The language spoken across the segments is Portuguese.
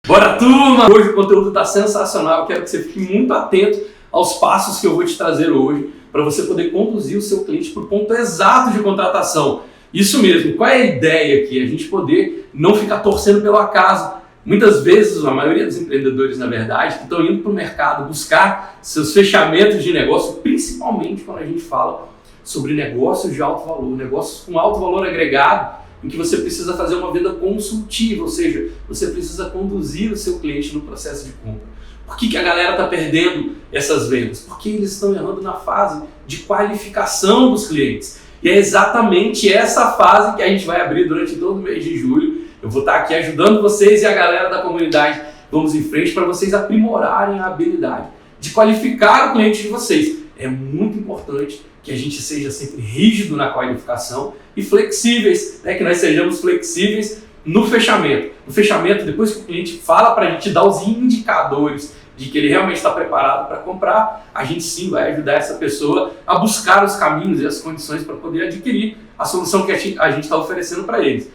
Bora, turma! Hoje o conteúdo está sensacional. Eu quero que você fique muito atento aos passos que eu vou te trazer hoje para você poder conduzir o seu cliente para o ponto exato de contratação. Isso mesmo. Qual é a ideia aqui? A gente poder não ficar torcendo pelo acaso. Muitas vezes, a maioria dos empreendedores, na verdade, que estão indo para o mercado buscar seus fechamentos de negócio, principalmente quando a gente fala sobre negócios de alto valor, negócios com alto valor agregado, em que você precisa fazer uma venda consultiva, ou seja, você precisa conduzir o seu cliente no processo de compra. Por que a galera está perdendo essas vendas? Porque eles estão errando na fase de qualificação dos clientes. E é exatamente essa fase que a gente vai abrir durante todo o mês de julho. Eu vou estar aqui ajudando vocês e a galera da comunidade. Vamos em frente para vocês aprimorarem a habilidade de qualificar o cliente de vocês. É muito importante que a gente seja sempre rígido na qualificação e flexíveis, né? Que nós sejamos flexíveis no fechamento. No fechamento, depois que o cliente fala para a gente dar os indicadores de que ele realmente está preparado para comprar, a gente sim vai ajudar essa pessoa a buscar os caminhos e as condições para poder adquirir a solução que a gente está oferecendo para eles.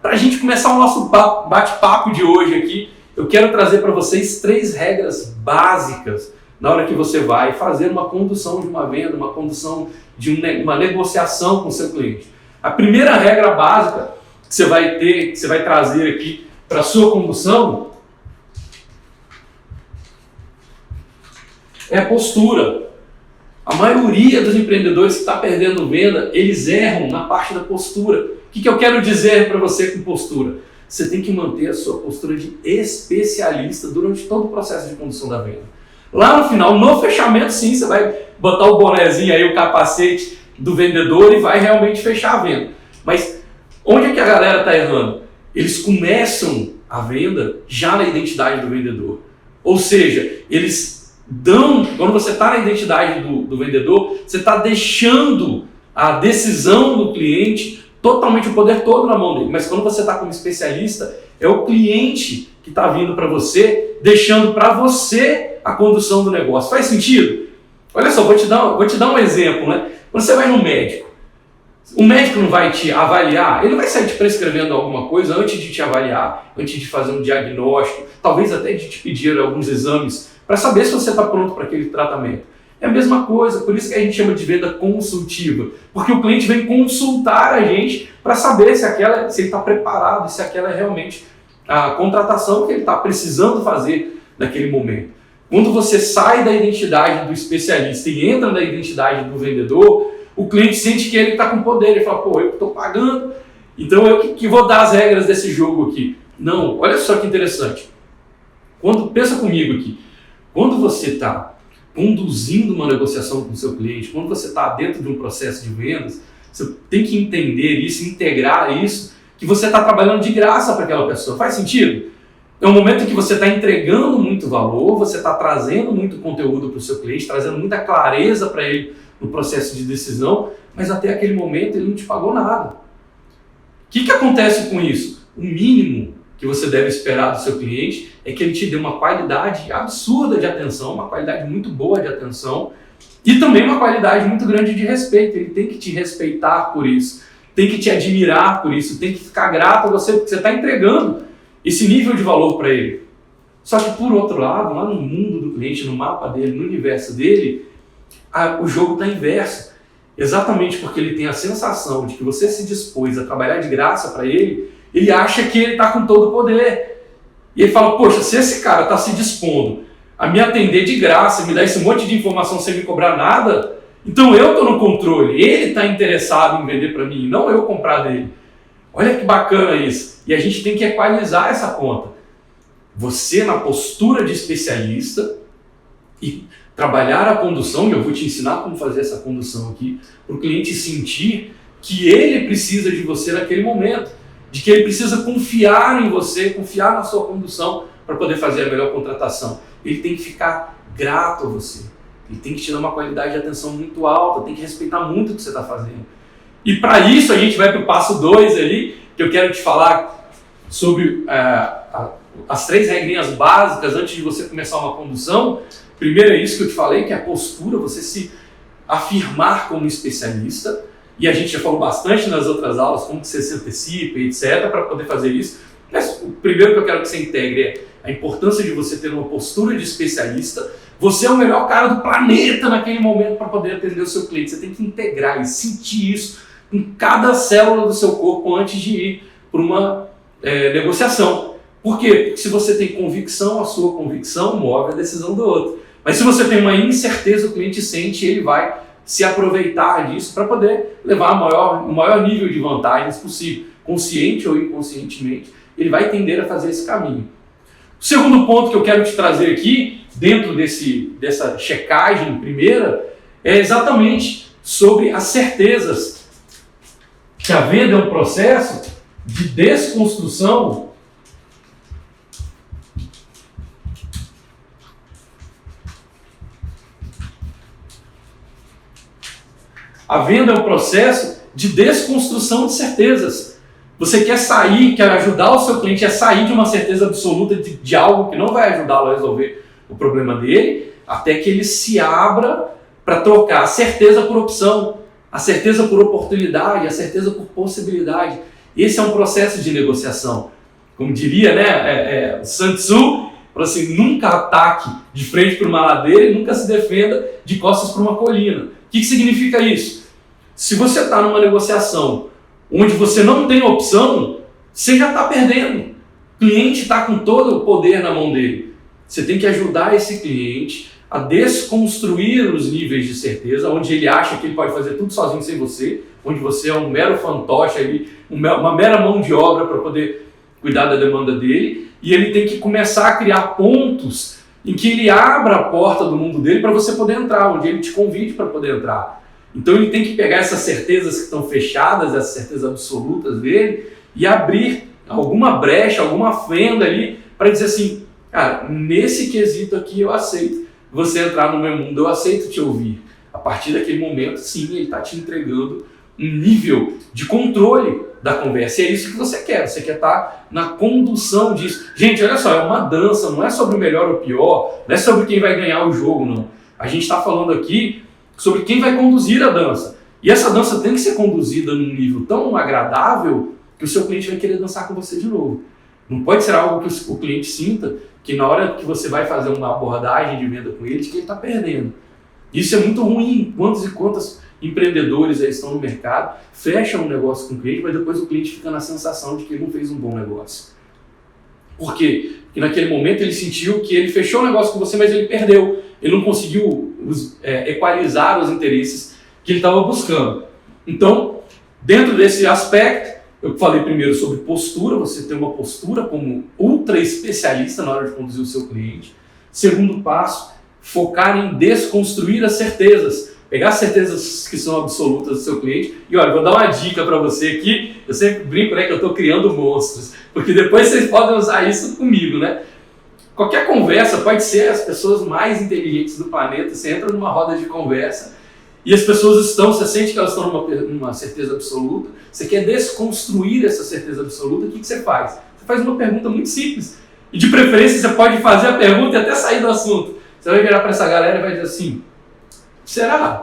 Para a gente começar o nosso bate-papo de hoje aqui, eu quero trazer para vocês 3 regras básicas na hora que você vai fazer uma condução de uma venda, uma condução de uma negociação com o seu cliente. A primeira regra básica que você vai ter, que você vai trazer aqui para a sua condução é a postura. A maioria dos empreendedores que está perdendo venda, eles erram na parte da postura. O que eu quero dizer para você com postura? Você tem que manter a sua postura de especialista durante todo o processo de condução da venda. Lá no final, no fechamento, sim, você vai botar o bonezinho aí, o capacete do vendedor e vai realmente fechar a venda. Mas onde é que a galera está errando? Eles começam a venda já na identidade do vendedor. Ou seja, eles dão, quando você está na identidade do vendedor, você está deixando a decisão do cliente, totalmente o poder todo na mão dele. Mas quando você está como especialista, é o cliente que está vindo para você, deixando para você a condução do negócio. Faz sentido? Olha só, vou te dar um exemplo, né? Quando você vai no médico, o médico não vai te avaliar, ele vai sair te prescrevendo alguma coisa antes de te avaliar, antes de fazer um diagnóstico, talvez até de te pedir alguns exames para saber se você está pronto para aquele tratamento. É a mesma coisa, por isso que a gente chama de venda consultiva, porque o cliente vem consultar a gente para saber se ele está preparado, se aquela é realmente a contratação que ele está precisando fazer naquele momento. Quando você sai da identidade do especialista e entra na identidade do vendedor, o cliente sente que ele está com poder, ele fala, pô, eu estou pagando, então eu que vou dar as regras desse jogo aqui. Não, olha só que interessante. Pensa comigo aqui, quando você está conduzindo uma negociação com o seu cliente, quando você está dentro de um processo de vendas, você tem que entender isso, integrar isso, que você está trabalhando de graça para aquela pessoa. Faz sentido? É um momento em que você está entregando muito valor, você está trazendo muito conteúdo para o seu cliente, trazendo muita clareza para ele no processo de decisão, mas até aquele momento ele não te pagou nada. O que acontece com isso? O mínimo que você deve esperar do seu cliente é que ele te dê uma qualidade absurda de atenção, uma qualidade muito boa de atenção e também uma qualidade muito grande de respeito. Ele tem que te respeitar por isso, tem que te admirar por isso, tem que ficar grato a você porque você está entregando esse nível de valor para ele. Só que por outro lado, lá no mundo do cliente, no mapa dele, no universo dele, o jogo está inverso. Exatamente porque ele tem a sensação de que você se dispôs a trabalhar de graça para ele, ele acha que ele está com todo o poder. E ele fala, poxa, se esse cara está se dispondo a me atender de graça, me dar esse monte de informação sem me cobrar nada, então eu estou no controle, ele está interessado em vender para mim, não eu comprar dele. Olha que bacana isso. E a gente tem que equalizar essa conta. Você na postura de especialista e trabalhar a condução, e eu vou te ensinar como fazer essa condução aqui, para o cliente sentir que ele precisa de você naquele momento, de que ele precisa confiar em você, confiar na sua condução para poder fazer a melhor contratação. Ele tem que ficar grato a você, ele tem que te dar uma qualidade de atenção muito alta, tem que respeitar muito o que você está fazendo. E para isso a gente vai para o passo 2 ali, que eu quero te falar sobre as 3 regrinhas básicas antes de você começar uma condução. Primeiro é isso que eu te falei, que é a postura, você se afirmar como especialista. E a gente já falou bastante nas outras aulas como que você se antecipa, etc, para poder fazer isso. Mas o primeiro que eu quero que você integre é a importância de você ter uma postura de especialista. Você é o melhor cara do planeta naquele momento para poder atender o seu cliente. Você tem que integrar e sentir isso em cada célula do seu corpo antes de ir para uma negociação. Por quê? Porque se você tem convicção, a sua convicção move a decisão do outro. Mas se você tem uma incerteza, o cliente sente e ele vai se aproveitar disso para poder levar o maior nível de vantagens possível, consciente ou inconscientemente, ele vai tender a fazer esse caminho. O segundo ponto que eu quero te trazer aqui, dentro dessa checagem primeira, é exatamente sobre as certezas. Que a venda é um processo de desconstrução A venda é um processo de desconstrução de certezas. Você quer ajudar o seu cliente a sair de uma certeza absoluta de algo que não vai ajudá-lo a resolver o problema dele, até que ele se abra para trocar a certeza por opção, a certeza por oportunidade, a certeza por possibilidade. Esse é um processo de negociação. Como diria, o Sun Tzu, falou assim, nunca ataque de frente para uma ladeira e nunca se defenda de costas para uma colina. O que significa isso? Se você está numa negociação onde você não tem opção, você já está perdendo. O cliente está com todo o poder na mão dele. Você tem que ajudar esse cliente a desconstruir os níveis de certeza, onde ele acha que ele pode fazer tudo sozinho sem você, onde você é um mero fantoche ali, uma mera mão de obra para poder cuidar da demanda dele, e ele tem que começar a criar pontos em que ele abra a porta do mundo dele para você poder entrar, onde ele te convide para poder entrar. Então ele tem que pegar essas certezas que estão fechadas, essas certezas absolutas dele, e abrir alguma brecha, alguma fenda ali, para dizer assim, cara, nesse quesito aqui eu aceito você entrar no meu mundo, eu aceito te ouvir. A partir daquele momento, sim, ele está te entregando um nível de controle da conversa. E é isso que você quer estar na condução disso. Gente, olha só, é uma dança, não é sobre o melhor ou o pior, não é sobre quem vai ganhar o jogo, não. A gente está falando aqui sobre quem vai conduzir a dança. E essa dança tem que ser conduzida num nível tão agradável que o seu cliente vai querer dançar com você de novo. Não pode ser algo que o cliente sinta que na hora que você vai fazer uma abordagem de venda com ele, que ele está perdendo. Isso é muito ruim. Quantos e quantos empreendedores aí estão no mercado, fecham um negócio com o cliente, mas depois o cliente fica na sensação de que ele não fez um bom negócio. Por quê? Porque naquele momento ele sentiu que ele fechou o negócio com você, mas ele perdeu. Ele não conseguiu equalizar os interesses que ele estava buscando. Então, dentro desse aspecto, eu falei primeiro sobre postura, você tem uma postura como ultra especialista na hora de conduzir o seu cliente. Segundo passo, focar em desconstruir as certezas. Pegar as certezas que são absolutas do seu cliente. E olha, vou dar uma dica para você aqui. Eu sempre brinco, que eu estou criando monstros. Porque depois vocês podem usar isso comigo, né? Qualquer conversa pode ser as pessoas mais inteligentes do planeta. Você entra numa roda de conversa e as pessoas você sente que elas estão numa certeza absoluta. Você quer desconstruir essa certeza absoluta. O que você faz? Você faz uma pergunta muito simples. E de preferência você pode fazer a pergunta e até sair do assunto. Você vai virar para essa galera e vai dizer assim, será?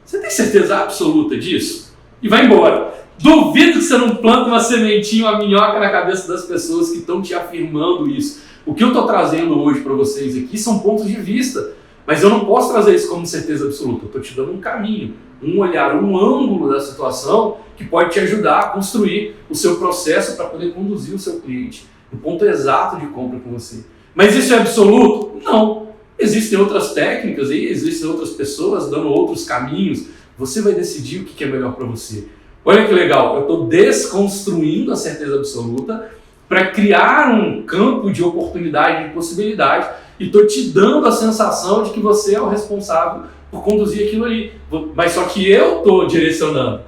Você tem certeza absoluta disso? E vai embora. Duvido que você não planta uma sementinha, uma minhoca na cabeça das pessoas que estão te afirmando isso. O que eu estou trazendo hoje para vocês aqui são pontos de vista, mas eu não posso trazer isso como certeza absoluta. Eu estou te dando um caminho, um olhar, um ângulo da situação que pode te ajudar a construir o seu processo para poder conduzir o seu cliente no ponto exato de compra com você. Mas isso é absoluto? Não. Existem outras técnicas e existem outras pessoas dando outros caminhos. Você vai decidir o que é melhor para você. Olha que legal, eu estou desconstruindo a certeza absoluta para criar um campo de oportunidade, de possibilidade, e estou te dando a sensação de que você é o responsável por conduzir aquilo ali. Mas só que eu estou direcionando.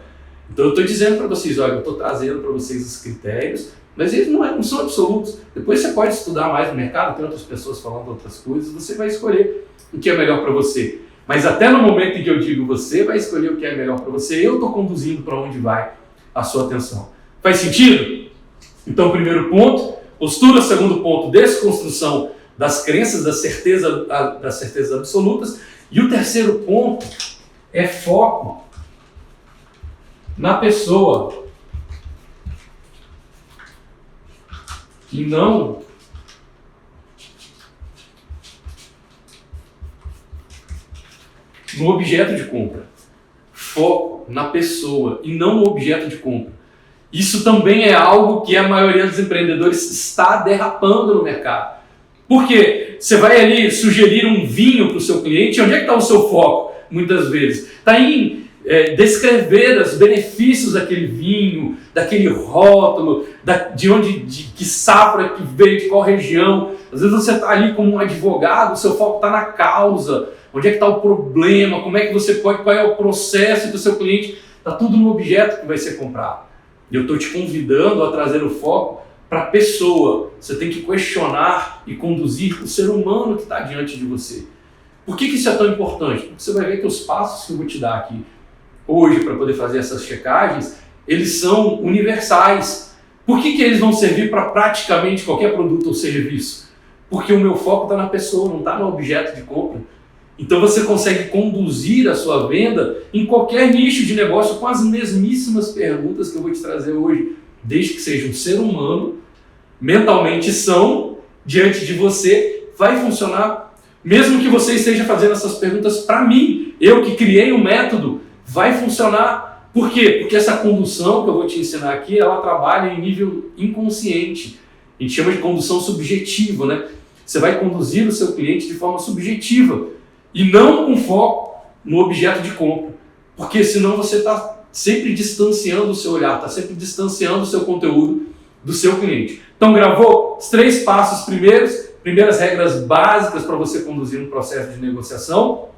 Então eu estou dizendo para vocês, olha, eu estou trazendo para vocês os critérios, mas eles não são absolutos. Depois você pode estudar mais no mercado, tem outras pessoas falando outras coisas, você vai escolher o que é melhor para você. Mas até no momento em que eu digo você vai escolher o que é melhor para você, eu estou conduzindo para onde vai a sua atenção. Faz sentido? Então, primeiro ponto, postura. Segundo ponto, desconstrução das crenças, das certezas absolutas. E o terceiro ponto é foco na pessoa e não no objeto de compra. Foco na pessoa e não no objeto de compra. Isso também é algo que a maioria dos empreendedores está derrapando no mercado. Por quê? Você vai ali sugerir um vinho para o seu cliente, onde é que está o seu foco? Muitas vezes. Está em descrever os benefícios daquele vinho, daquele rótulo, de que safra que veio, de qual região. Às vezes você está ali como um advogado, o seu foco está na causa. Onde é que está o problema? Como é que você pode, qual é o processo do seu cliente? Está tudo no objeto que vai ser comprado. E eu estou te convidando a trazer o foco para a pessoa. Você tem que questionar e conduzir o ser humano que está diante de você. Por que isso é tão importante? Porque você vai ver que os passos que eu vou te dar aqui hoje para poder fazer essas checagens, eles são universais. Por que eles vão servir para praticamente qualquer produto ou serviço? Porque o meu foco está na pessoa, não está no objeto de compra. Então você consegue conduzir a sua venda em qualquer nicho de negócio com as mesmíssimas perguntas que eu vou te trazer hoje, desde que seja um ser humano, mentalmente são, diante de você, vai funcionar. Mesmo que você esteja fazendo essas perguntas para mim, eu que criei o método, vai funcionar. Por quê? Porque essa condução que eu vou te ensinar aqui, ela trabalha em nível inconsciente. A gente chama de condução subjetiva, né? Você vai conduzir o seu cliente de forma subjetiva e não com foco no objeto de compra. Porque senão você está sempre distanciando o seu olhar, está sempre distanciando o seu conteúdo do seu cliente. Então gravou os 3 passos primeiras regras básicas para você conduzir um processo de negociação.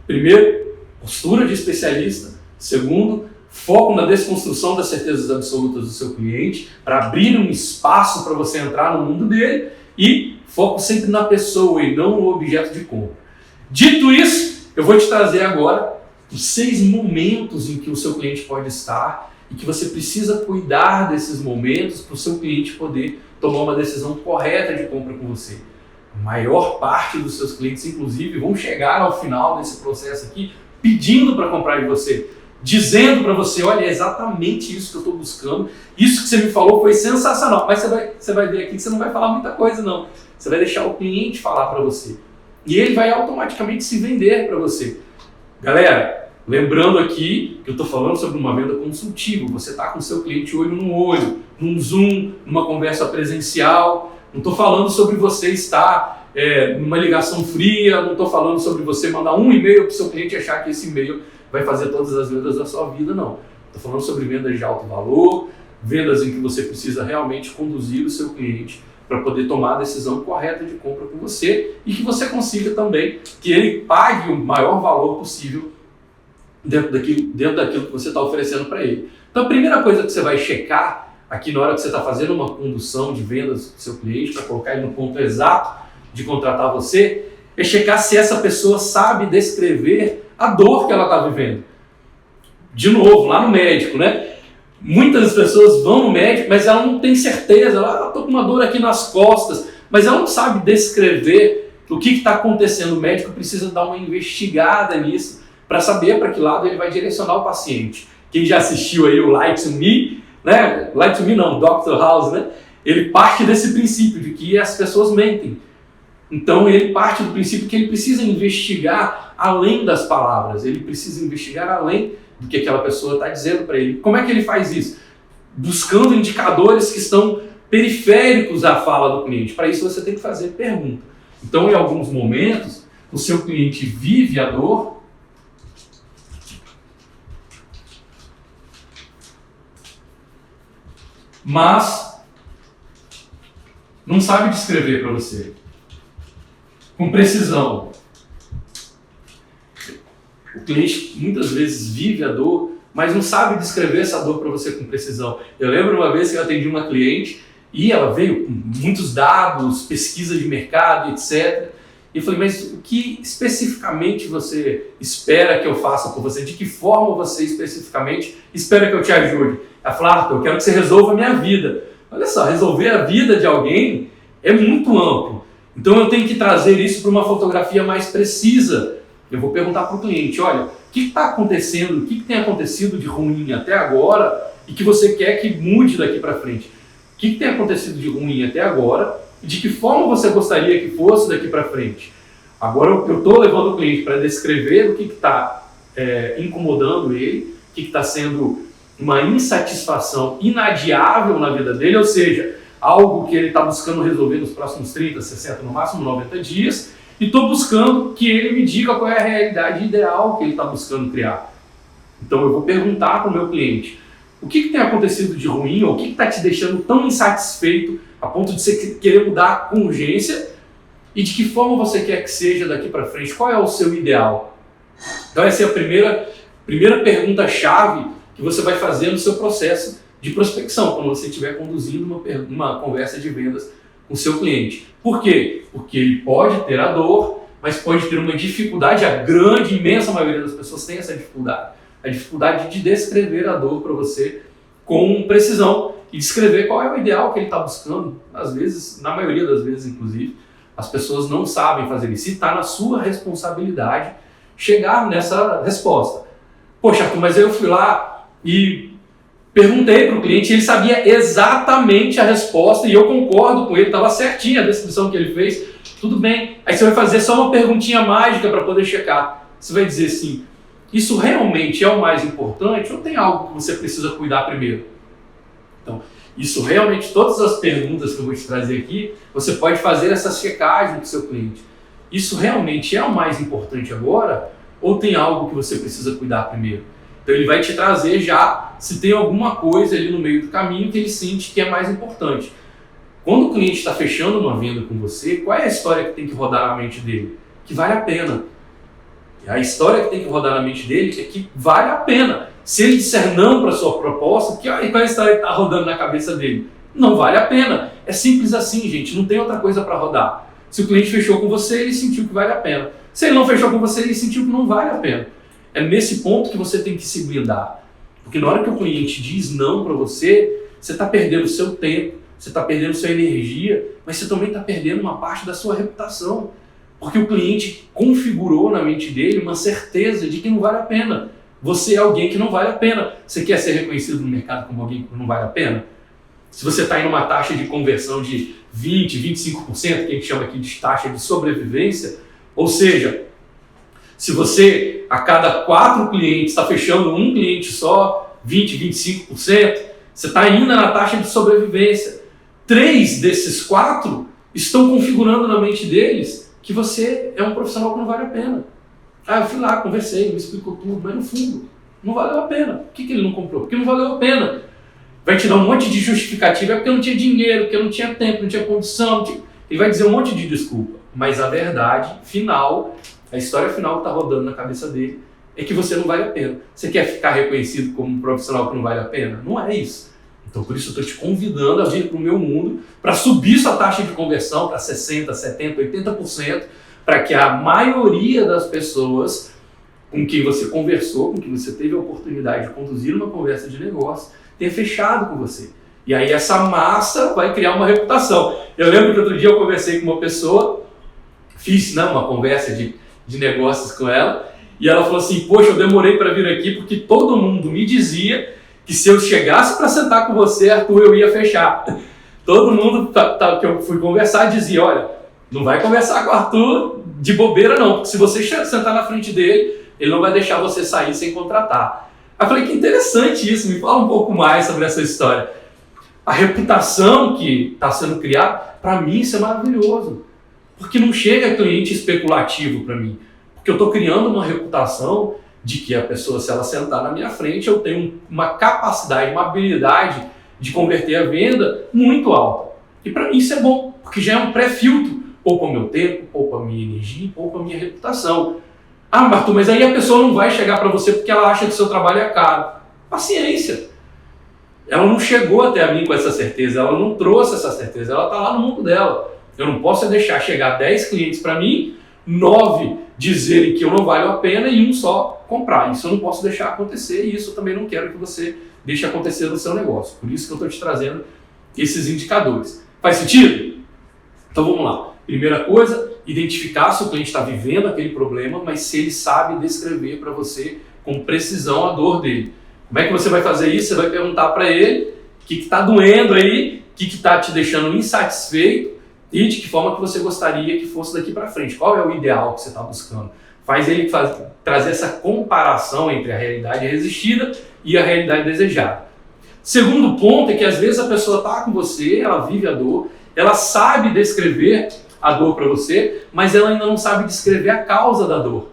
Primeiro, postura de especialista. Segundo, foco na desconstrução das certezas absolutas do seu cliente, para abrir um espaço para você entrar no mundo dele. E foco sempre na pessoa e não no objeto de compra. Dito isso, eu vou te trazer agora os 6 momentos em que o seu cliente pode estar e que você precisa cuidar desses momentos para o seu cliente poder tomar uma decisão correta de compra com você. A maior parte dos seus clientes, inclusive, vão chegar ao final desse processo aqui pedindo para comprar de você, dizendo para você, olha, é exatamente isso que eu estou buscando, isso que você me falou foi sensacional, mas você vai ver aqui que você não vai falar muita coisa não, você vai deixar o cliente falar para você e ele vai automaticamente se vender para você. Galera, lembrando aqui que eu estou falando sobre uma venda consultiva, você está com o seu cliente olho no olho, num Zoom, numa conversa presencial, não estou falando sobre você estar numa ligação fria, não estou falando sobre você mandar um e-mail para o seu cliente e achar que esse e-mail vai fazer todas as vendas da sua vida, não. Estou falando sobre vendas de alto valor, vendas em que você precisa realmente conduzir o seu cliente para poder tomar a decisão correta de compra com você e que você consiga também que ele pague o maior valor possível dentro daquilo que você está oferecendo para ele. Então a primeira coisa que você vai checar aqui na hora que você está fazendo uma condução de vendas do seu cliente para colocar ele no ponto exato de contratar você, é checar se essa pessoa sabe descrever a dor que ela está vivendo. De novo, lá no médico, né? Muitas pessoas vão no médico, mas ela não tem certeza, ela está com uma dor aqui nas costas, mas ela não sabe descrever o que está acontecendo. O médico precisa dar uma investigada nisso para saber para que lado ele vai direcionar o paciente. Quem já assistiu aí o Light to Me, né? Light to Me não, Dr. House, né? Ele parte desse princípio de que as pessoas mentem. Então ele parte do princípio que ele precisa investigar além das palavras, ele precisa investigar além do que aquela pessoa está dizendo para ele. Como é que ele faz isso? Buscando indicadores que estão periféricos à fala do cliente. Para isso você tem que fazer pergunta. Então em alguns momentos o seu cliente vive a dor, mas não sabe descrever para você com precisão. O cliente muitas vezes vive a dor, mas não sabe descrever essa dor para você com precisão. Eu lembro uma vez que eu atendi uma cliente e ela veio com muitos dados, pesquisa de mercado, etc. E eu falei, mas o que especificamente você espera que eu faça por você? De que forma você especificamente espera que eu te ajude? Ela falou, Arthur, eu quero que você resolva a minha vida. Olha só, resolver a vida de alguém é muito amplo. Então eu tenho que trazer isso para uma fotografia mais precisa. Eu vou perguntar para o cliente, olha, o que está acontecendo, o que tem acontecido de ruim até agora e que você quer que mude daqui para frente? O que tem acontecido de ruim até agora e de que forma você gostaria que fosse daqui para frente? Agora eu estou levando o cliente para descrever o que está incomodando ele, o que está sendo uma insatisfação inadiável na vida dele, ou seja, algo que ele está buscando resolver nos próximos 30, 60, no máximo 90 dias, e estou buscando que ele me diga qual é a realidade ideal que ele está buscando criar. Então eu vou perguntar para o meu cliente, o que tem acontecido de ruim, ou o que está te deixando tão insatisfeito a ponto de você querer mudar com urgência, e de que forma você quer que seja daqui para frente, qual é o seu ideal? Então essa é a primeira pergunta-chave que você vai fazer no seu processo de prospecção, quando você estiver conduzindo uma conversa de vendas com o seu cliente. Por quê? Porque ele pode ter a dor, mas pode ter uma dificuldade, a grande, imensa maioria das pessoas tem essa dificuldade. A dificuldade de descrever a dor para você com precisão e descrever qual é o ideal que ele está buscando. Às vezes, na maioria das vezes, inclusive, as pessoas não sabem fazer isso. E está na sua responsabilidade chegar nessa resposta. Poxa, Arthur, mas eu fui lá e perguntei para o cliente, ele sabia exatamente a resposta e eu concordo com ele, estava certinha a descrição que ele fez. Tudo bem. Aí você vai fazer só uma perguntinha mágica para poder checar. Você vai dizer assim, isso realmente é o mais importante ou tem algo que você precisa cuidar primeiro? Então, isso realmente, todas as perguntas que eu vou te trazer aqui, você pode fazer essa checagem com o seu cliente. Isso realmente é o mais importante agora ou tem algo que você precisa cuidar primeiro? Então ele vai te trazer já se tem alguma coisa ali no meio do caminho que ele sente que é mais importante. Quando o cliente está fechando uma venda com você, qual é a história que tem que rodar na mente dele? Que vale a pena. A história que tem que rodar na mente dele é que vale a pena. Se ele disser não para a sua proposta, qual é a história que está rodando na cabeça dele? Não vale a pena. É simples assim, gente. Não tem outra coisa para rodar. Se o cliente fechou com você, ele sentiu que vale a pena. Se ele não fechou com você, ele sentiu que não vale a pena. É nesse ponto que você tem que se blindar. Porque na hora que o cliente diz não para você, você está perdendo o seu tempo, você está perdendo sua energia, mas você também está perdendo uma parte da sua reputação. Porque o cliente configurou na mente dele uma certeza de que não vale a pena. Você é alguém que não vale a pena. Você quer ser reconhecido no mercado como alguém que não vale a pena? Se você está em uma taxa de conversão de 20%, 25%, que a gente chama aqui de taxa de sobrevivência, ou seja, se você a cada 4 clientes está fechando um cliente só, 20%, 25%, você está ainda na taxa de sobrevivência. 3 desses 4 estão configurando na mente deles que você é um profissional que não vale a pena. Ah, eu fui lá, conversei, me explicou tudo, mas no fundo, não valeu a pena. Por que ele não comprou? Porque não valeu a pena. Vai te dar um monte de justificativa, é porque eu não tinha dinheiro, porque eu não tinha tempo, não tinha condição. Ele vai dizer um monte de desculpa. Mas a verdade final, a história final que está rodando na cabeça dele, é que você não vale a pena. Você quer ficar reconhecido como um profissional que não vale a pena? Não é isso. Então, por isso eu estou te convidando a vir para o meu mundo para subir sua taxa de conversão para 60%, 70%, 80%, para que a maioria das pessoas com quem você conversou, com quem você teve a oportunidade de conduzir uma conversa de negócio, tenha fechado com você. E aí essa massa vai criar uma reputação. Eu lembro que outro dia eu conversei com uma pessoa, fiz uma conversa de negócios com ela, e ela falou assim, poxa, eu demorei para vir aqui porque todo mundo me dizia que se eu chegasse para sentar com você, Arthur, eu ia fechar. Todo mundo que eu fui conversar dizia, olha, não vai conversar com o Arthur de bobeira não, porque se você sentar na frente dele, ele não vai deixar você sair sem contratar. Aí eu falei, que interessante isso, me fala um pouco mais sobre essa história. A reputação que está sendo criada, para mim isso é maravilhoso, porque não chega cliente especulativo para mim, porque eu estou criando uma reputação de que a pessoa, se ela sentar na minha frente, eu tenho uma capacidade, uma habilidade de converter a venda muito alta. E para mim isso é bom, porque já é um pré-filtro, poupa o meu tempo, poupa a minha energia, poupa a minha reputação. Ah, Arthur, mas aí a pessoa não vai chegar para você porque ela acha que o seu trabalho é caro. Paciência. Ela não chegou até a mim com essa certeza, ela não trouxe essa certeza, ela está lá no mundo dela. Eu não posso deixar chegar 10 clientes para mim, 9 dizerem que eu não valho a pena e um só comprar. Isso eu não posso deixar acontecer e isso eu também não quero que você deixe acontecer no seu negócio. Por isso que eu estou te trazendo esses indicadores. Faz sentido? Então vamos lá. Primeira coisa, identificar se o cliente está vivendo aquele problema, mas se ele sabe descrever para você com precisão a dor dele. Como é que você vai fazer isso? Você vai perguntar para ele o que está doendo aí, o que está te deixando insatisfeito, e de que forma que você gostaria que fosse daqui para frente. Qual é o ideal que você está buscando? Faz ele trazer essa comparação entre a realidade resistida e a realidade desejada. Segundo ponto é que às vezes a pessoa está com você, ela vive a dor, ela sabe descrever a dor para você, mas ela ainda não sabe descrever a causa da dor.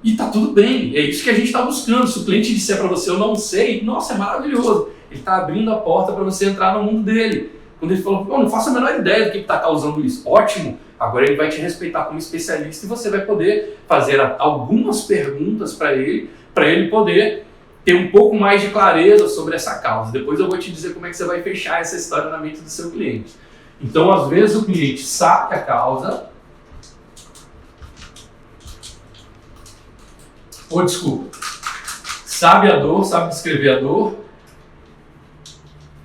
E tá tudo bem, é isso que a gente está buscando. Se o cliente disser para você, eu não sei, nossa, é maravilhoso. Ele está abrindo a porta para você entrar no mundo dele. Quando ele falou, eu não faço a menor ideia do que está causando isso. Ótimo, agora ele vai te respeitar como especialista e você vai poder fazer algumas perguntas para ele poder ter um pouco mais de clareza sobre essa causa. Depois eu vou te dizer como é que você vai fechar essa história na mente do seu cliente. Então, às vezes o cliente sabe a causa, sabe a dor, sabe descrever a dor,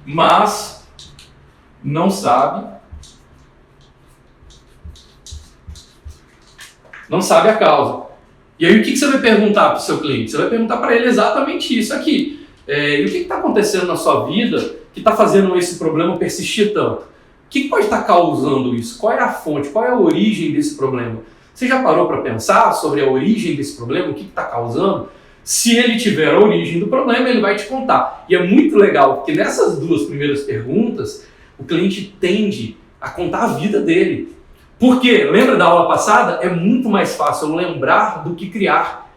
mas não sabe a causa. E aí o que você vai perguntar para o seu cliente? Você vai perguntar para ele exatamente isso aqui. E o que está acontecendo na sua vida que está fazendo esse problema persistir tanto? O que pode estar causando isso? Qual é a fonte? Qual é a origem desse problema? Você já parou para pensar sobre a origem desse problema? O que está causando? Se ele tiver a origem do problema, ele vai te contar. E é muito legal, porque nessas duas primeiras perguntas, o cliente tende a contar a vida dele. Porque, lembra da aula passada? É muito mais fácil lembrar do que criar.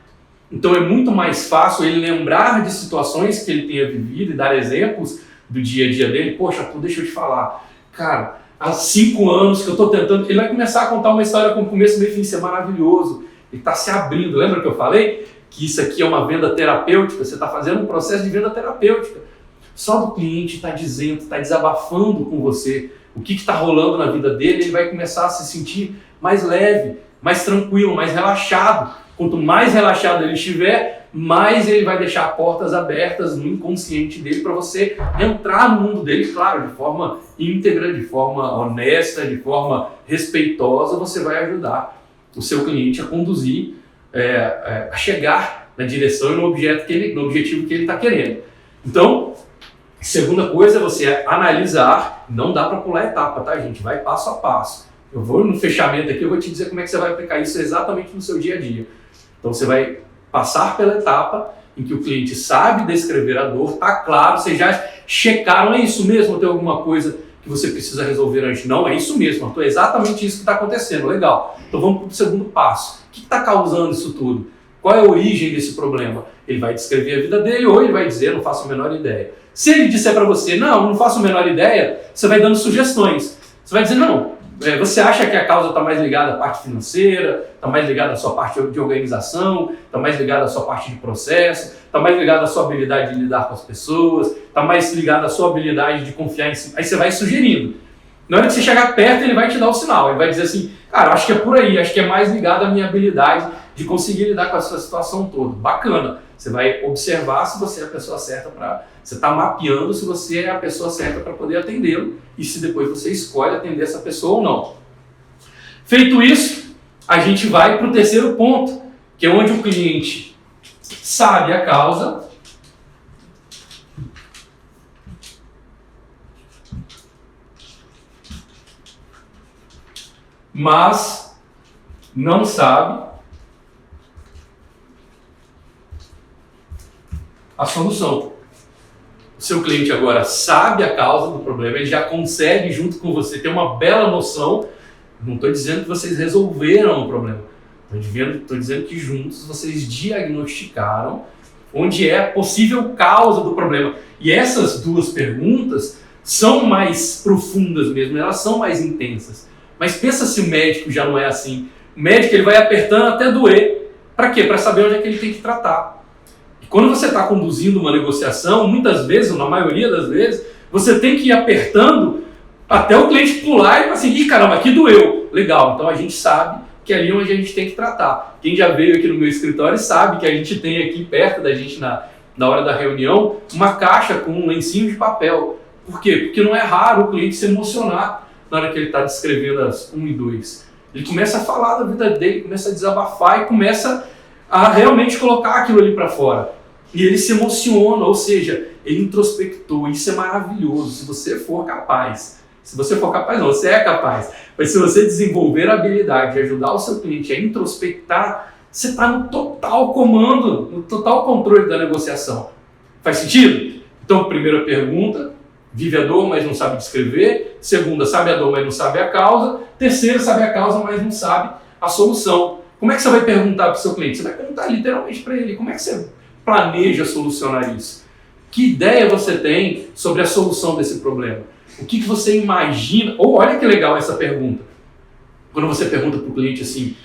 Então é muito mais fácil ele lembrar de situações que ele tenha vivido e dar exemplos do dia a dia dele. Poxa, deixa eu te falar. Cara, há 5 anos que eu estou tentando... Ele vai começar a contar uma história com começo, meio e fim, isso é maravilhoso. Ele está se abrindo. Lembra que eu falei? Que isso aqui é uma venda terapêutica. Você está fazendo um processo de venda terapêutica. Só do cliente está dizendo, está desabafando com você o que está rolando na vida dele, ele vai começar a se sentir mais leve, mais tranquilo, mais relaxado. Quanto mais relaxado ele estiver, mais ele vai deixar portas abertas no inconsciente dele para você entrar no mundo dele, claro, de forma íntegra, de forma honesta, de forma respeitosa. Você vai ajudar o seu cliente a conduzir, a chegar na direção e no objetivo que ele está querendo. Então, segunda coisa é você analisar. Não dá para pular etapa, tá, gente? Vai passo a passo. Eu vou no fechamento aqui, eu vou te dizer como é que você vai aplicar isso exatamente no seu dia a dia. Então você vai passar pela etapa em que o cliente sabe descrever a dor, tá claro, vocês já checaram, é isso mesmo, ou tem alguma coisa que você precisa resolver antes? Não, é isso mesmo, Arthur, é exatamente isso que está acontecendo, legal. Então vamos para o segundo passo. O que está causando isso tudo? Qual é a origem desse problema? Ele vai descrever a vida dele ou ele vai dizer, não faço a menor ideia. Se ele disser para você, não faço a menor ideia, você vai dando sugestões. Você vai dizer, não, você acha que a causa está mais ligada à parte financeira, está mais ligada à sua parte de organização, está mais ligada à sua parte de processo, está mais ligada à sua habilidade de lidar com as pessoas, está mais ligada à sua habilidade de confiar em si. Aí você vai sugerindo. Na hora que você chegar perto, ele vai te dar o sinal. Ele vai dizer assim, cara, acho que é por aí, acho que é mais ligado à minha habilidade de conseguir lidar com essa situação toda. Bacana. Você vai observar se você é a pessoa certa para... Você está mapeando se você é a pessoa certa para poder atendê-lo e se depois você escolhe atender essa pessoa ou não. Feito isso, a gente vai para o terceiro ponto, que é onde o cliente sabe a causa, mas não sabe a solução. O seu cliente agora sabe a causa do problema, ele já consegue, junto com você, ter uma bela noção. Não estou dizendo que vocês resolveram o problema, estou dizendo que juntos vocês diagnosticaram onde é a possível causa do problema. E essas duas perguntas são mais profundas mesmo, elas são mais intensas. Mas pensa se o médico já não é assim. O médico ele vai apertando até doer. Para quê? Para saber onde é que ele tem que tratar. Quando você está conduzindo uma negociação, muitas vezes, ou na maioria das vezes, você tem que ir apertando até o cliente pular e falar assim, ih, caramba, aqui doeu. Legal, então a gente sabe que é ali onde a gente tem que tratar. Quem já veio aqui no meu escritório sabe que a gente tem aqui perto da gente, na hora da reunião, uma caixa com um lencinho de papel. Por quê? Porque não é raro o cliente se emocionar na hora que ele está descrevendo as 1 e 2. Ele começa a falar da vida dele, começa a desabafar e começa a realmente colocar aquilo ali para fora. E ele se emociona, ou seja, ele introspectou. Isso é maravilhoso. Se você for capaz Se você for capaz, não, você é capaz. Mas se você desenvolver a habilidade de ajudar o seu cliente a introspectar, você está no total comando, no total controle da negociação. Faz sentido? Então, primeira pergunta, vive a dor, mas não sabe descrever. Segunda, sabe a dor, mas não sabe a causa. Terceira, sabe a causa, mas não sabe a solução. Como é que você vai perguntar para o seu cliente? Você vai perguntar literalmente para ele. Como é que você planeja solucionar isso? Que ideia você tem sobre a solução desse problema? O que você imagina? Ou olha que legal essa pergunta. Quando você pergunta para o cliente assim,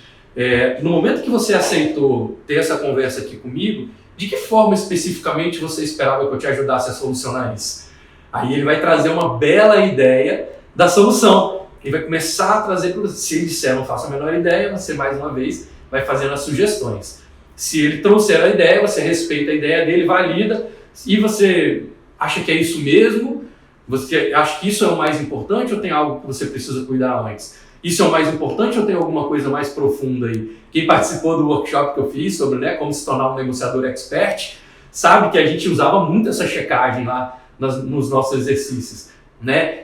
no momento que você aceitou ter essa conversa aqui comigo, de que forma especificamente você esperava que eu te ajudasse a solucionar isso? Aí ele vai trazer uma bela ideia da solução. Ele vai começar a trazer para você. Se ele disser, não faço a menor ideia, você mais uma vez vai fazendo as sugestões. Se ele trouxer a ideia, você respeita a ideia dele, valida, e você acha que é isso mesmo? Você acha que isso é o mais importante ou tem algo que você precisa cuidar antes? Isso é o mais importante ou tem alguma coisa mais profunda aí? Quem participou do workshop que eu fiz sobre como se tornar um negociador expert, sabe que a gente usava muito essa checagem lá nos nossos exercícios.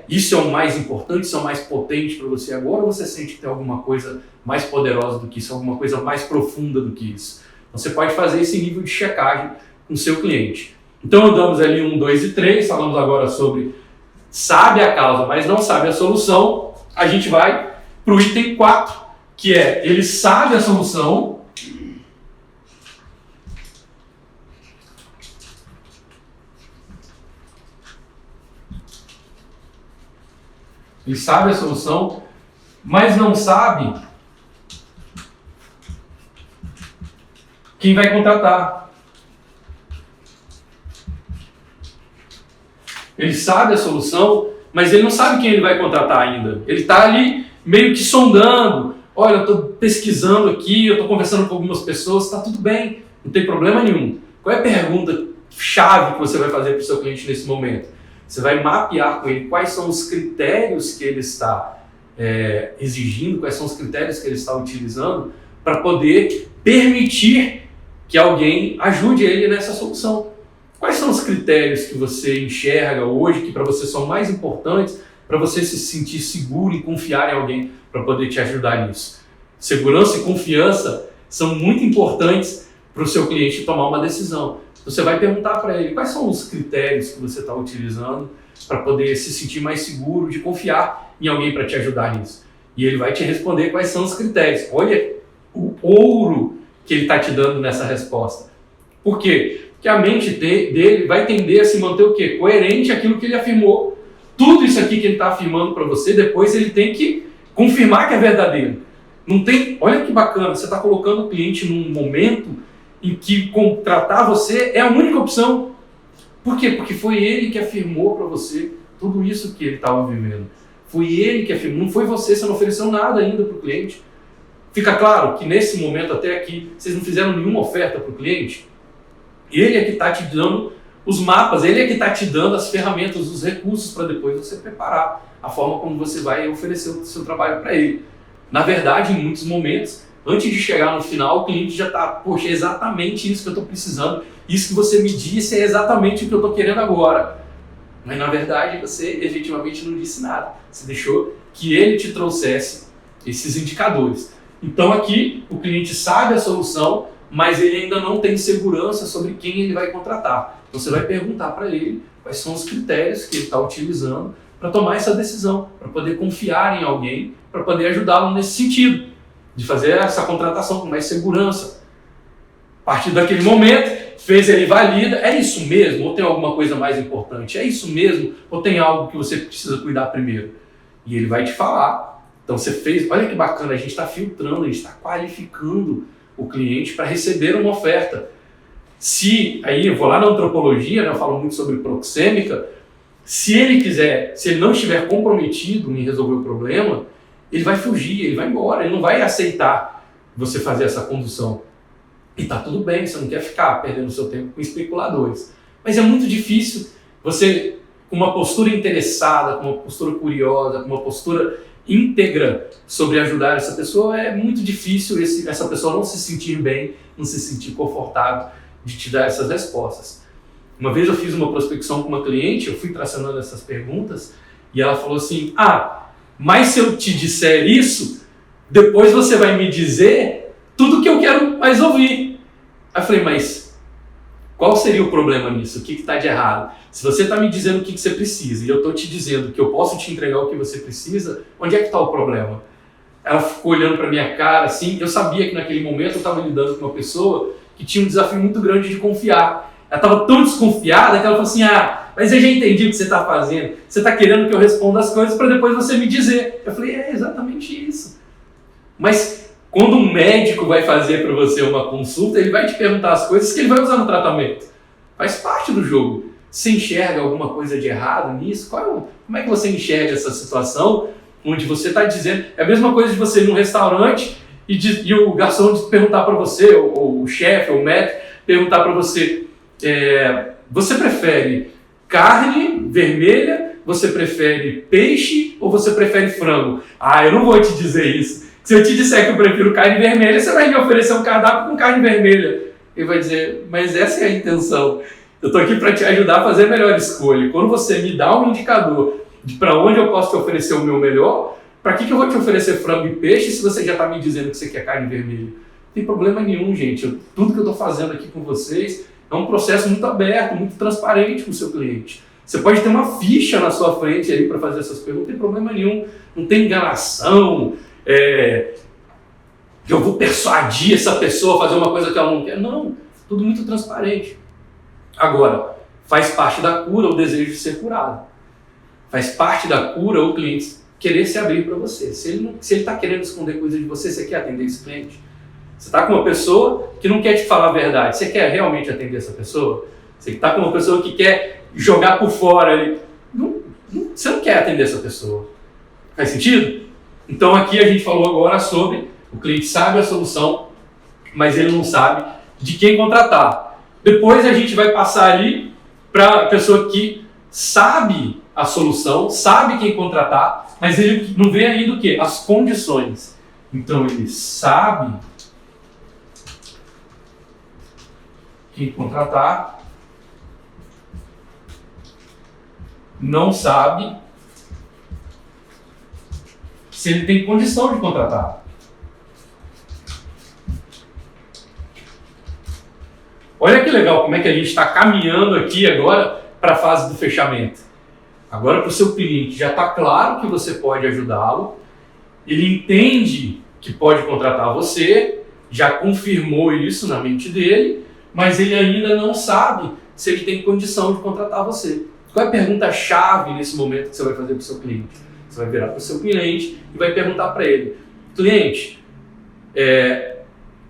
Isso é o mais importante, isso é o mais potente para você agora, ou você sente que tem alguma coisa mais poderosa do que isso, alguma coisa mais profunda do que isso? Você pode fazer esse nível de checagem com o seu cliente. Então andamos ali 1, 2 e 3, falamos agora sobre sabe a causa, mas não sabe a solução. A gente vai para o item 4, que é ele sabe a solução, ele sabe a solução, mas não sabe quem vai contratar. Ele sabe a solução, mas ele não sabe quem ele vai contratar ainda. Ele está ali meio que sondando. Olha, eu estou pesquisando aqui, eu estou conversando com algumas pessoas, está tudo bem, não tem problema nenhum. Qual é a pergunta chave que você vai fazer para o seu cliente nesse momento? Você vai mapear com ele quais são os critérios que ele está exigindo, quais são os critérios que ele está utilizando para poder permitir que alguém ajude ele nessa solução. Quais são os critérios que você enxerga hoje que para você são mais importantes para você se sentir seguro e confiar em alguém para poder te ajudar nisso? Segurança e confiança são muito importantes para o seu cliente tomar uma decisão. Você vai perguntar para ele quais são os critérios que você está utilizando para poder se sentir mais seguro de confiar em alguém para te ajudar nisso. E ele vai te responder quais são os critérios. Olha o ouro que ele está te dando nessa resposta. Por quê? Porque a mente dele vai tender a se manter o quê? Coerente àquilo que ele afirmou. Tudo isso aqui que ele está afirmando para você, depois ele tem que confirmar que é verdadeiro. Não tem, olha que bacana, você está colocando o cliente num momento em que contratar você é a única opção. Por quê? Porque foi ele que afirmou para você tudo isso que ele estava vivendo. Foi ele que afirmou, não foi você não ofereceu nada ainda para o cliente. Fica claro que nesse momento até aqui, vocês não fizeram nenhuma oferta para o cliente. Ele é que está te dando os mapas, ele é que está te dando as ferramentas, os recursos para depois você preparar a forma como você vai oferecer o seu trabalho para ele. Na verdade, em muitos momentos, antes de chegar no final, o cliente já está, poxa, é exatamente isso que eu estou precisando, isso que você me disse é exatamente o que eu estou querendo agora. Mas na verdade, você efetivamente não disse nada. Você deixou que ele te trouxesse esses indicadores. Então aqui, o cliente sabe a solução, mas ele ainda não tem segurança sobre quem ele vai contratar. Então você vai perguntar para ele quais são os critérios que ele está utilizando para tomar essa decisão, para poder confiar em alguém, para poder ajudá-lo nesse sentido, de fazer essa contratação com mais segurança. A partir daquele momento, fez, ele valida, é isso mesmo? Ou tem alguma coisa mais importante? É isso mesmo? Ou tem algo que você precisa cuidar primeiro? E ele vai te falar. Então você fez, olha que bacana, a gente está filtrando, a gente está qualificando o cliente para receber uma oferta. Se, aí eu vou lá na antropologia, eu falo muito sobre proxêmica, se ele quiser, se ele não estiver comprometido em resolver o problema, ele vai fugir, ele vai embora, ele não vai aceitar você fazer essa condução. E tá tudo bem, você não quer ficar perdendo seu tempo com especuladores. Mas é muito difícil você, com uma postura interessada, com uma postura curiosa, com uma postura íntegra sobre ajudar essa pessoa, é muito difícil essa pessoa não se sentir bem, não se sentir confortável de te dar essas respostas. Uma vez eu fiz uma prospecção com uma cliente, eu fui tracionando essas perguntas E ela falou assim, mas se eu te disser isso, depois você vai me dizer tudo que eu quero mais ouvir. Aí eu falei, mas qual seria o problema nisso? O que está de errado? Se você está me dizendo o que você precisa e eu estou te dizendo que eu posso te entregar o que você precisa, onde é que está o problema? Ela ficou olhando para minha cara assim, eu sabia que naquele momento eu estava lidando com uma pessoa que tinha um desafio muito grande de confiar. Ela estava tão desconfiada que ela falou assim, mas eu já entendi o que você está fazendo. Você está querendo que eu responda as coisas para depois você me dizer. Eu falei, é exatamente isso. Mas quando um médico vai fazer para você uma consulta, ele vai te perguntar as coisas que ele vai usar no tratamento. Faz parte do jogo. Você enxerga alguma coisa de errado nisso? Como é que você enxerga essa situação onde você está dizendo... É a mesma coisa de você ir num restaurante e o garçom perguntar para você, ou o chefe, ou o médico, perguntar para você, você prefere carne vermelha, você prefere peixe ou você prefere frango? Eu não vou te dizer isso. Se eu te disser que eu prefiro carne vermelha, você vai me oferecer um cardápio com carne vermelha. Ele vai dizer, mas essa é a intenção. Eu estou aqui para te ajudar a fazer a melhor escolha. Quando você me dá um indicador de para onde eu posso te oferecer o meu melhor, para que eu vou te oferecer frango e peixe se você já está me dizendo que você quer carne vermelha? Não tem problema nenhum, gente. Tudo que eu estou fazendo aqui com vocês é um processo muito aberto, muito transparente com o seu cliente. Você pode ter uma ficha na sua frente aí para fazer essas perguntas, não tem problema nenhum. Não tem enganação, que eu vou persuadir essa pessoa a fazer uma coisa que ela não quer. Não, tudo muito transparente. Agora, faz parte da cura o desejo de ser curado. Faz parte da cura o cliente querer se abrir para você. Se ele está querendo esconder coisa de você, você quer atender esse cliente? Você está com uma pessoa que não quer te falar a verdade, você quer realmente atender essa pessoa? Você está com uma pessoa que quer jogar por fora ali, você não quer atender essa pessoa. Faz sentido? Então aqui a gente falou agora sobre o cliente sabe a solução, mas ele não sabe de quem contratar. Depois a gente vai passar ali para a pessoa que sabe a solução, sabe quem contratar, mas ele não vê ainda o quê? As condições. Então ele sabe quem contratar, não sabe se ele tem condição de contratar. Olha que legal como é que a gente está caminhando aqui agora para a fase do fechamento. Agora para o seu cliente já está claro que você pode ajudá-lo, ele entende que pode contratar você, já confirmou isso na mente dele, mas ele ainda não sabe se ele tem condição de contratar você. Qual é a pergunta-chave nesse momento que você vai fazer para o seu cliente? Você vai virar para o seu cliente e vai perguntar para ele, cliente,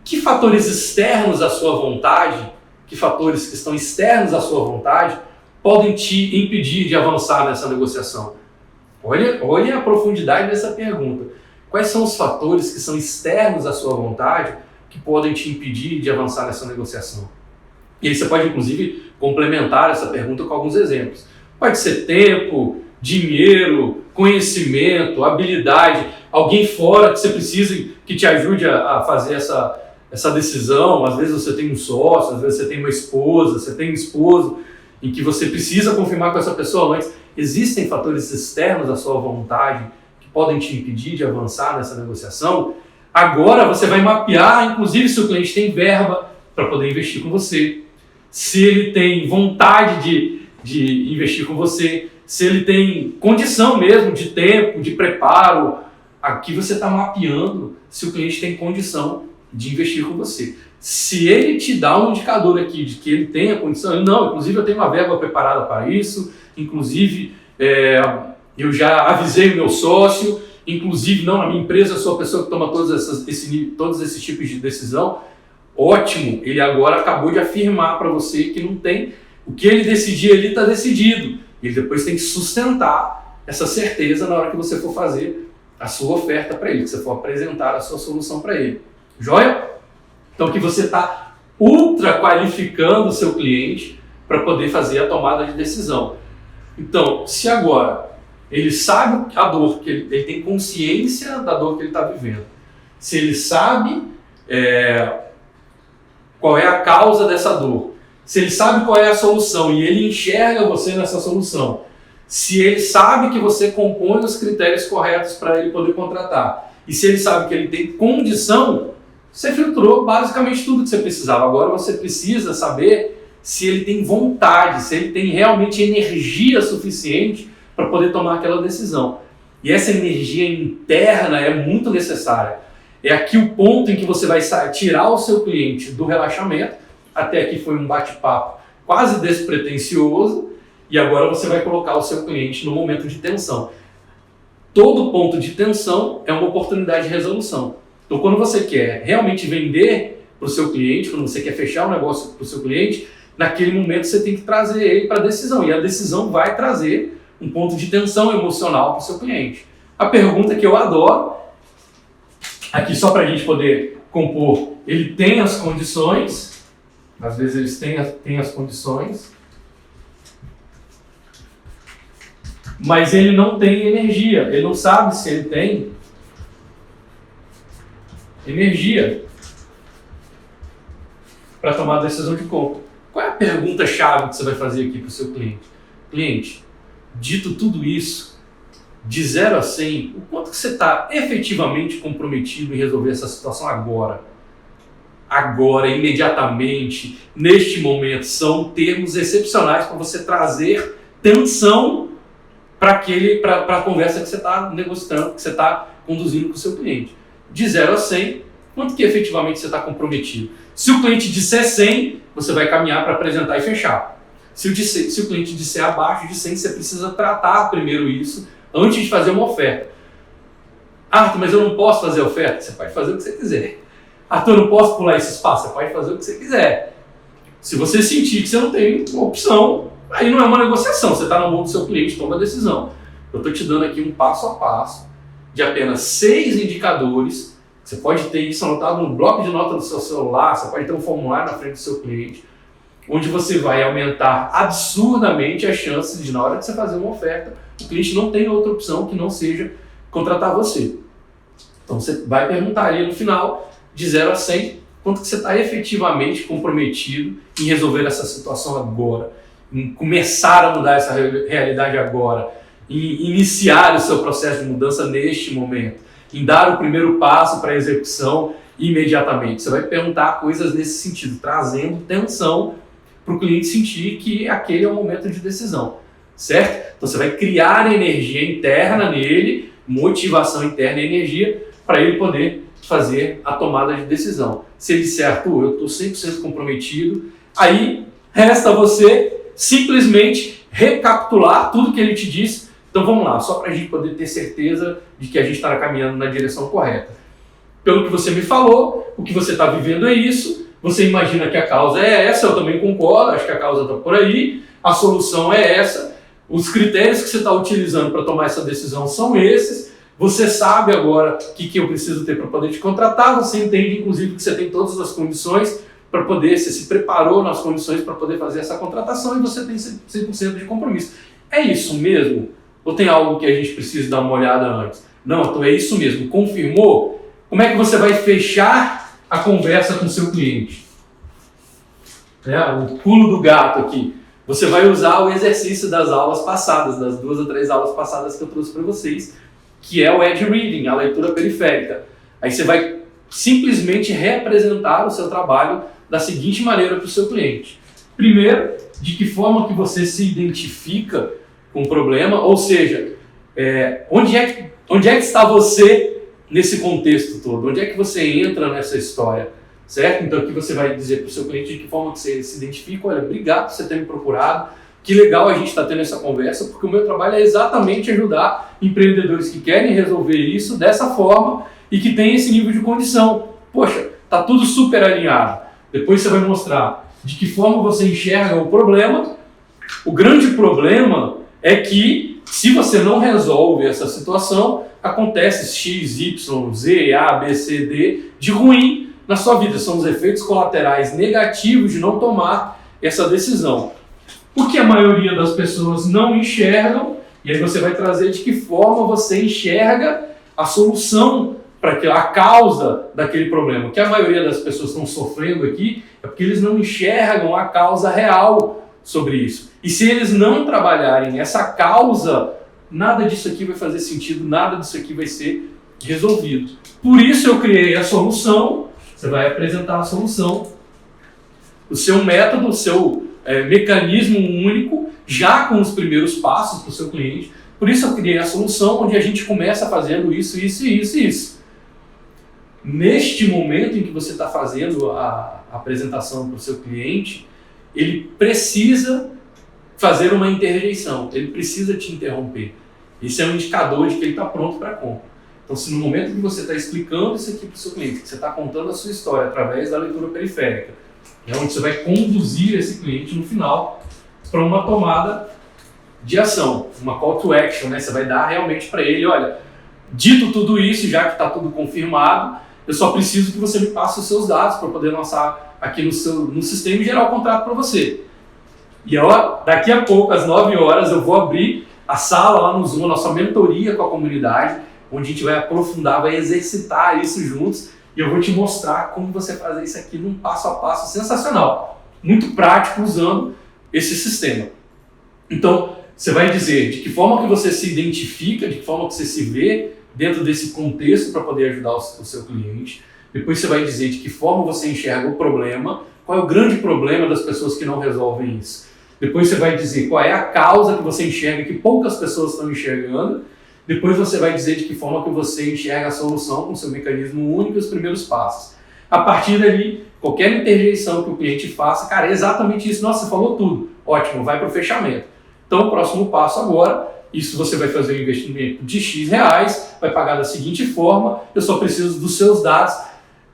que fatores externos à sua vontade, que fatores que estão externos à sua vontade podem te impedir de avançar nessa negociação? Olha a profundidade dessa pergunta. Quais são os fatores que são externos à sua vontade que podem te impedir de avançar nessa negociação? E aí você pode, inclusive, complementar essa pergunta com alguns exemplos. Pode ser tempo, dinheiro, conhecimento, habilidade, alguém fora que você precisa que te ajude a fazer essa decisão. Às vezes você tem um sócio, às vezes você tem uma esposa, você tem um esposo, em que você precisa confirmar com essa pessoa antes. Existem fatores externos à sua vontade que podem te impedir de avançar nessa negociação. Agora você vai mapear, inclusive, se o cliente tem verba para poder investir com você, se ele tem vontade de investir com você, se ele tem condição mesmo de tempo, de preparo. Aqui você está mapeando se o cliente tem condição de investir com você. Se ele te dá um indicador aqui de que ele tem a condição, não, inclusive eu tenho uma verba preparada para isso, inclusive eu já avisei o meu sócio, inclusive não, na minha empresa eu sou a pessoa que toma todos esses tipos de decisão, ótimo, ele agora acabou de afirmar para você que não tem, o que ele decidir ali está decidido. Ele depois tem que sustentar essa certeza na hora que você for fazer a sua oferta para ele, que você for apresentar a sua solução para ele. Joia? Então que você está ultra qualificando o seu cliente para poder fazer a tomada de decisão. Então, se agora ele sabe a dor, que ele tem consciência da dor que ele está vivendo, se ele sabe qual é a causa dessa dor, se ele sabe qual é a solução e ele enxerga você nessa solução, Se ele sabe que você compõe os critérios corretos para ele poder contratar, e se ele sabe que ele tem condição, você filtrou basicamente tudo que você precisava. Agora você precisa saber se ele tem vontade, se ele tem realmente energia suficiente para poder tomar aquela decisão. E essa energia interna é muito necessária. É aqui o ponto em que você vai tirar o seu cliente do relaxamento. Até aqui foi um bate-papo quase despretensioso, e agora você vai colocar o seu cliente no momento de tensão. Todo ponto de tensão é uma oportunidade de resolução. Então, quando você quer realmente vender para o seu cliente, quando você quer fechar um negócio para o seu cliente, naquele momento você tem que trazer ele para a decisão. E a decisão vai trazer um ponto de tensão emocional para o seu cliente. A pergunta que eu adoro, aqui só para a gente poder compor, ele tem as condições, às vezes eles têm as condições, mas ele não tem energia, ele não sabe se ele tem energia para tomar a decisão de compra. Qual é a pergunta-chave que você vai fazer aqui para o seu cliente? Cliente, dito tudo isso, de 0 a 100, o quanto que você está efetivamente comprometido em resolver essa situação agora? Agora, imediatamente, neste momento, são termos excepcionais para você trazer tensão para a conversa que você está negociando, que você está conduzindo com o seu cliente. De 0 a 100, quanto que efetivamente você está comprometido? Se o cliente disser 100, você vai caminhar para apresentar e fechar. Se o cliente disser abaixo de 100, você precisa tratar primeiro isso antes de fazer uma oferta. Arthur, mas eu não posso fazer oferta? Você pode fazer o que você quiser. Arthur, eu não posso pular esse espaço? Você pode fazer o que você quiser. Se você sentir que você não tem uma opção, aí não é uma negociação, você está na mão do seu cliente, toma a decisão. Eu estou te dando aqui um passo a passo de apenas 6 indicadores. Você pode ter isso anotado no bloco de nota do seu celular, você pode ter um formulário na frente do seu cliente, onde você vai aumentar absurdamente as chances de, na hora de você fazer uma oferta, o cliente não tem outra opção que não seja contratar você. Então você vai perguntar ali no final, de 0 a 100, quanto que você está efetivamente comprometido em resolver essa situação agora, em começar a mudar essa realidade agora, em iniciar o seu processo de mudança neste momento, em dar o primeiro passo para a execução imediatamente. Você vai perguntar coisas nesse sentido, trazendo tensão para o cliente sentir que aquele é o momento de decisão, certo? Então você vai criar energia interna nele, motivação interna e energia para ele poder fazer a tomada de decisão. Se ele disser, Arthur, eu estou 100% comprometido, aí resta você simplesmente recapitular tudo que ele te disse. Então vamos lá, só para a gente poder ter certeza de que a gente está caminhando na direção correta. Pelo que você me falou, o que você está vivendo é isso, você imagina que a causa é essa, eu também concordo, acho que a causa está por aí, a solução é essa, os critérios que você está utilizando para tomar essa decisão são esses, você sabe agora o que eu preciso ter para poder te contratar, você entende inclusive que você tem todas as condições para poder, você se preparou nas condições para poder fazer essa contratação e você tem 100% de compromisso. É isso mesmo? Ou tem algo que a gente precisa dar uma olhada antes? Não, então é isso mesmo. Confirmou? Como é que você vai fechar a conversa com o seu cliente? O pulo do gato aqui. Você vai usar o exercício das aulas passadas, das 2 ou 3 aulas passadas que eu trouxe para vocês, que é o Edge Reading, a leitura periférica. Aí você vai simplesmente representar o seu trabalho da seguinte maneira para o seu cliente. Primeiro, de que forma que você se identifica com o problema, ou seja, onde é que está você nesse contexto todo? Onde é que você entra nessa história? Certo? Então aqui você vai dizer para o seu cliente de que forma que você se identifica. Olha, obrigado por você ter me procurado, que legal a gente está tendo essa conversa, porque o meu trabalho é exatamente ajudar empreendedores que querem resolver isso dessa forma e que tem esse nível de condição. Poxa, está tudo super alinhado. Depois você vai mostrar de que forma você enxerga o problema. O grande problema é que, se você não resolve essa situação, acontece X, Y, Z, A, B, C, D de ruim na sua vida. São os efeitos colaterais negativos de não tomar essa decisão. O que a maioria das pessoas não enxergam, e aí você vai trazer de que forma você enxerga a solução para a causa daquele problema. O que a maioria das pessoas estão sofrendo aqui é porque eles não enxergam a causa real sobre isso. E se eles não trabalharem essa causa, nada disso aqui vai fazer sentido, nada disso aqui vai ser resolvido. Por isso eu criei a solução, você vai apresentar a solução, o seu método, o seu mecanismo único, já com os primeiros passos para o seu cliente. Por isso eu criei a solução onde a gente começa fazendo isso, isso e isso e isso. Neste momento em que você está fazendo a apresentação para o seu cliente, ele precisa fazer uma interjeição, ele precisa te interromper. Isso é um indicador de que ele está pronto para a compra. Então, se no momento que você está explicando isso aqui para o seu cliente, que você está contando a sua história através da leitura periférica, é onde você vai conduzir esse cliente no final para uma tomada de ação, uma call to action, né? Você vai dar realmente para ele, olha, dito tudo isso, já que está tudo confirmado, eu só preciso que você me passe os seus dados para poder lançar aqui no sistema e gerar o contrato para você. E ó, daqui a pouco, às 9 horas, eu vou abrir a sala lá no Zoom, a nossa mentoria com a comunidade, onde a gente vai aprofundar, vai exercitar isso juntos e eu vou te mostrar como você fazer isso aqui num passo a passo sensacional, muito prático usando esse sistema. Então, você vai dizer de que forma que você se identifica, de que forma que você se vê dentro desse contexto para poder ajudar o seu cliente. Depois você vai dizer de que forma você enxerga o problema, qual é o grande problema das pessoas que não resolvem isso. Depois você vai dizer qual é a causa que você enxerga que poucas pessoas estão enxergando. Depois você vai dizer de que forma que você enxerga a solução com o seu mecanismo único e os primeiros passos. A partir dali, qualquer interjeição que o cliente faça, cara, é exatamente isso. Nossa, você falou tudo. Ótimo, vai para o fechamento. Então, o próximo passo agora, isso você vai fazer um investimento de X reais, vai pagar da seguinte forma, eu só preciso dos seus dados.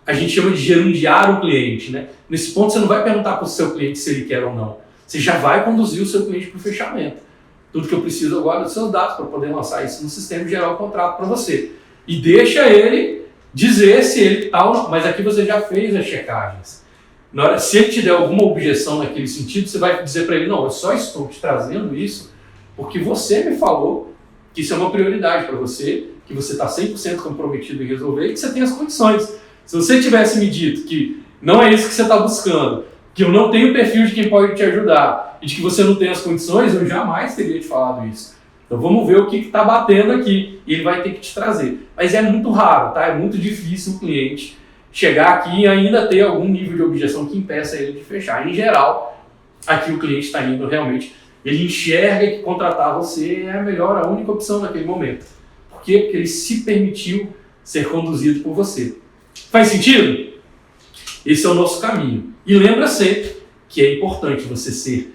A gente chama de gerundiar o cliente, né? Nesse ponto, você não vai perguntar para o seu cliente se ele quer ou não. Você já vai conduzir o seu cliente para o fechamento. Tudo que eu preciso agora é dos seus dados para poder lançar isso no sistema e gerar o contrato para você. E deixa ele dizer se ele está ou não. Mas aqui você já fez as checagens. Na hora, se ele te der alguma objeção naquele sentido, você vai dizer para ele, não, eu só estou te trazendo isso porque você me falou que isso é uma prioridade para você, que você está 100% comprometido em resolver e que você tem as condições. Se você tivesse me dito que não é isso que você está buscando, que eu não tenho o perfil de quem pode te ajudar e de que você não tem as condições, eu jamais teria te falado isso. Então vamos ver o que está batendo aqui e ele vai ter que te trazer. Mas é muito raro, tá? É muito difícil o cliente chegar aqui e ainda ter algum nível de objeção que impeça ele de fechar. Em geral, aqui o cliente está indo realmente, ele enxerga que contratar você é a melhor, a única opção naquele momento. Por quê? Porque ele se permitiu ser conduzido por você. Faz sentido? Esse é o nosso caminho. E lembra sempre que é importante você ser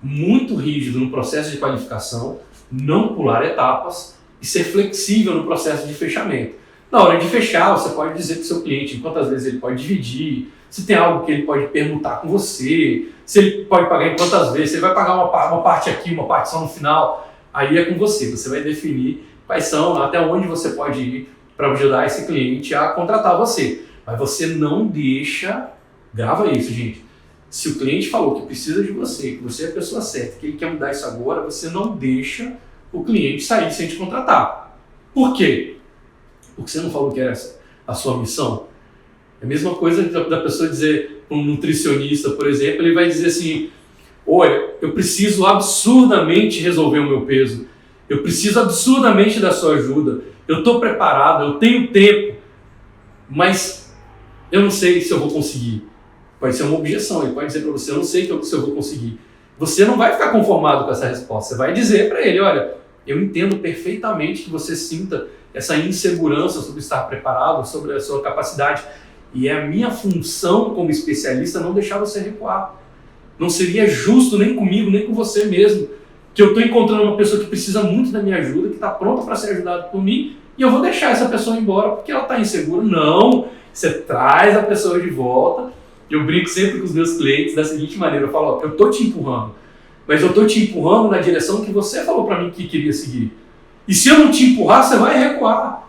muito rígido no processo de qualificação, não pular etapas e ser flexível no processo de fechamento. Na hora de fechar, você pode dizer para o seu cliente quantas vezes ele pode dividir, se tem algo que ele pode permutar com você, se ele pode pagar em quantas vezes, se ele vai pagar uma parte aqui, uma parte só no final, aí é com você. Você vai definir quais são, até onde você pode ir para ajudar esse cliente a contratar você. Mas você não deixa, grava isso, gente. Se o cliente falou que precisa de você, que você é a pessoa certa, que ele quer mudar isso agora, você não deixa o cliente sair sem te contratar. Por quê? Porque você não falou que era a sua missão. É a mesma coisa da pessoa dizer para um nutricionista, por exemplo, ele vai dizer assim, olha, eu preciso absurdamente resolver o meu peso, eu preciso absurdamente da sua ajuda, eu estou preparado, eu tenho tempo, mas eu não sei se eu vou conseguir. Pode ser uma objeção, ele pode dizer para você, eu não sei se eu vou conseguir. Você não vai ficar conformado com essa resposta, você vai dizer para ele, olha, eu entendo perfeitamente que você sinta essa insegurança sobre estar preparado, sobre a sua capacidade, e é a minha função como especialista não deixar você recuar. Não seria justo nem comigo, nem com você mesmo, que eu estou encontrando uma pessoa que precisa muito da minha ajuda, que está pronta para ser ajudada por mim, e eu vou deixar essa pessoa embora porque ela está insegura. Não, você traz a pessoa de volta. Eu brinco sempre com os meus clientes da seguinte maneira, eu falo, ó, eu estou te empurrando, mas eu estou te empurrando na direção que você falou para mim que queria seguir. E se eu não te empurrar, você vai recuar.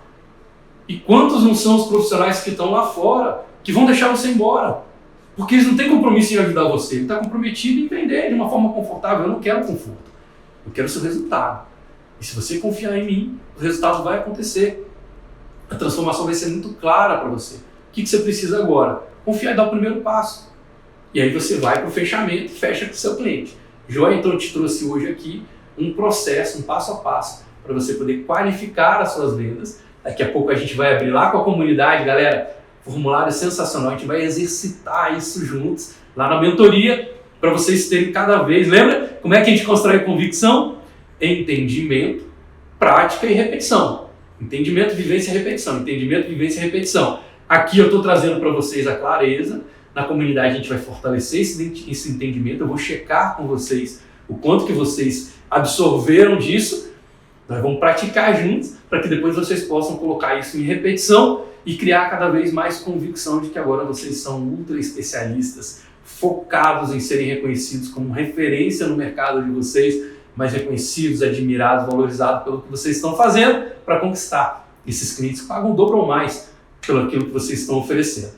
E quantos não são os profissionais que estão lá fora que vão deixar você embora? Porque eles não têm compromisso em ajudar você, ele está comprometido em vender de uma forma confortável. Eu não quero conforto, eu quero o seu resultado. E se você confiar em mim, o resultado vai acontecer. A transformação vai ser muito clara para você. O que você precisa agora? Confiar e dar o primeiro passo. E aí você vai para o fechamento e fecha com o seu cliente. Joia, então eu te trouxe hoje aqui um processo, um passo a passo, para você poder qualificar as suas vendas. Daqui a pouco a gente vai abrir lá com a comunidade, galera, formulário sensacional, a gente vai exercitar isso juntos lá na mentoria, para vocês terem cada vez, lembra como é que a gente constrói convicção? Entendimento, prática e repetição. Entendimento, vivência e repetição. Entendimento, vivência e repetição. Aqui eu estou trazendo para vocês a clareza. Na comunidade a gente vai fortalecer esse entendimento. Eu vou checar com vocês o quanto que vocês absorveram disso. Nós vamos praticar juntos para que depois vocês possam colocar isso em repetição e criar cada vez mais convicção de que agora vocês são ultra especialistas, focados em serem reconhecidos como referência no mercado de vocês, mais reconhecidos, admirados, valorizados pelo que vocês estão fazendo para conquistar esses clientes que pagam o dobro ou mais pelo aquilo que vocês estão oferecendo.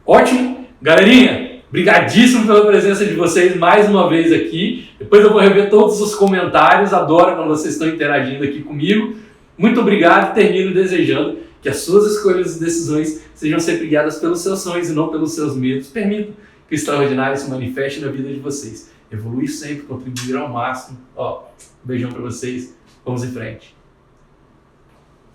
Ótimo! Galerinha, brigadíssimo pela presença de vocês mais uma vez aqui. Depois eu vou rever todos os comentários, adoro quando vocês estão interagindo aqui comigo. Muito obrigado e termino desejando que as suas escolhas e decisões sejam sempre guiadas pelos seus sonhos e não pelos seus medos. Permitam que o extraordinário se manifeste na vida de vocês. Evoluir sempre, contribuir ao máximo. Beijão para vocês. Vamos em frente.